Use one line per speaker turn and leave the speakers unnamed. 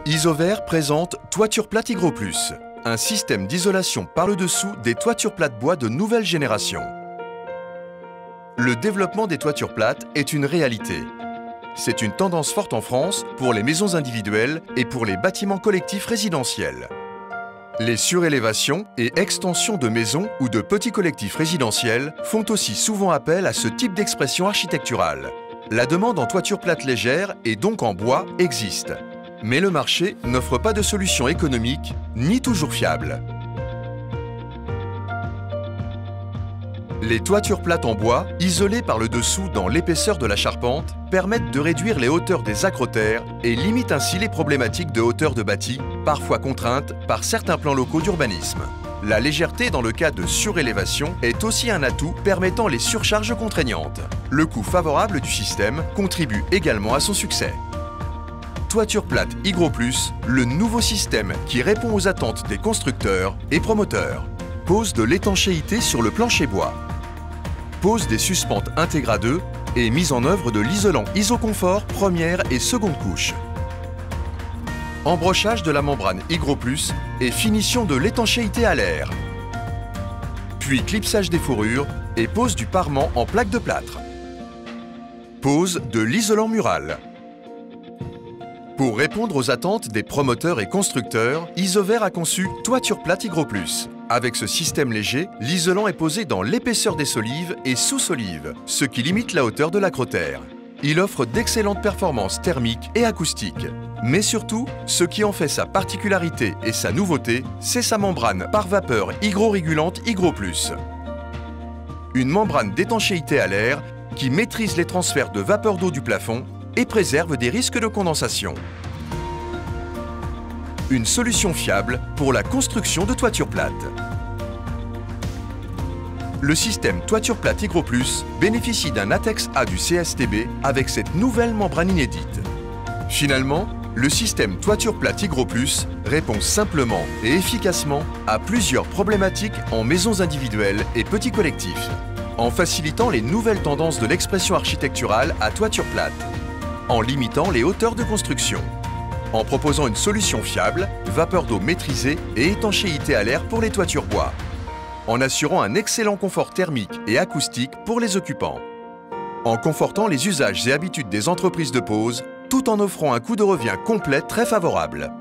Isover présente Toiture plate Hygro Plus, un système d'isolation par le dessous des toitures plates bois de nouvelle génération. Le développement des toitures plates est une réalité. C'est une tendance forte en France pour les maisons individuelles et pour les bâtiments collectifs résidentiels. Les surélévations et extensions de maisons ou de petits collectifs résidentiels font aussi souvent appel à ce type d'expression architecturale. La demande en toiture plate légère et donc en bois existe. Mais le marché n'offre pas de solution économique, ni toujours fiable. Les toitures plates en bois, isolées par le dessous dans l'épaisseur de la charpente, permettent de réduire les hauteurs des acrotères et limitent ainsi les problématiques de hauteur de bâti, parfois contraintes par certains plans locaux d'urbanisme. La légèreté dans le cas de surélévation est aussi un atout permettant les surcharges contraignantes. Le coût favorable du système contribue également à son succès. Toiture plate Hygro Plus, le nouveau système qui répond aux attentes des constructeurs et promoteurs. Pose de l'étanchéité sur le plancher bois. Pose des suspentes Integra 2 et mise en œuvre de l'isolant Isoconfort première et seconde couche. Embrochage de la membrane Hygro Plus et finition de l'étanchéité à l'air. Puis clipsage des fourrures et pose du parement en plaque de plâtre. Pose de l'isolant mural. Pour répondre aux attentes des promoteurs et constructeurs, Isover a conçu Toiture plate Hygro Plus. Avec ce système léger, l'isolant est posé dans l'épaisseur des solives et sous solives, ce qui limite la hauteur de l'acrotère. Il offre d'excellentes performances thermiques et acoustiques. Mais surtout, ce qui en fait sa particularité et sa nouveauté, c'est sa membrane par vapeur hygro-régulante Hygro Plus. Une membrane d'étanchéité à l'air qui maîtrise les transferts de vapeur d'eau du plafond et préserve des risques de condensation. Une solution fiable pour la construction de toitures plates. Le système Toiture plate Hygro Plus bénéficie d'un ATEX A du CSTB avec cette nouvelle membrane inédite. Finalement, le système Toiture plate Hygro Plus répond simplement et efficacement à plusieurs problématiques en maisons individuelles et petits collectifs, en facilitant les nouvelles tendances de l'expression architecturale à toiture plate, en limitant les hauteurs de construction, en proposant une solution fiable, vapeur d'eau maîtrisée et étanchéité à l'air pour les toitures bois, en assurant un excellent confort thermique et acoustique pour les occupants, en confortant les usages et habitudes des entreprises de pose, tout en offrant un coût de revient complet très favorable.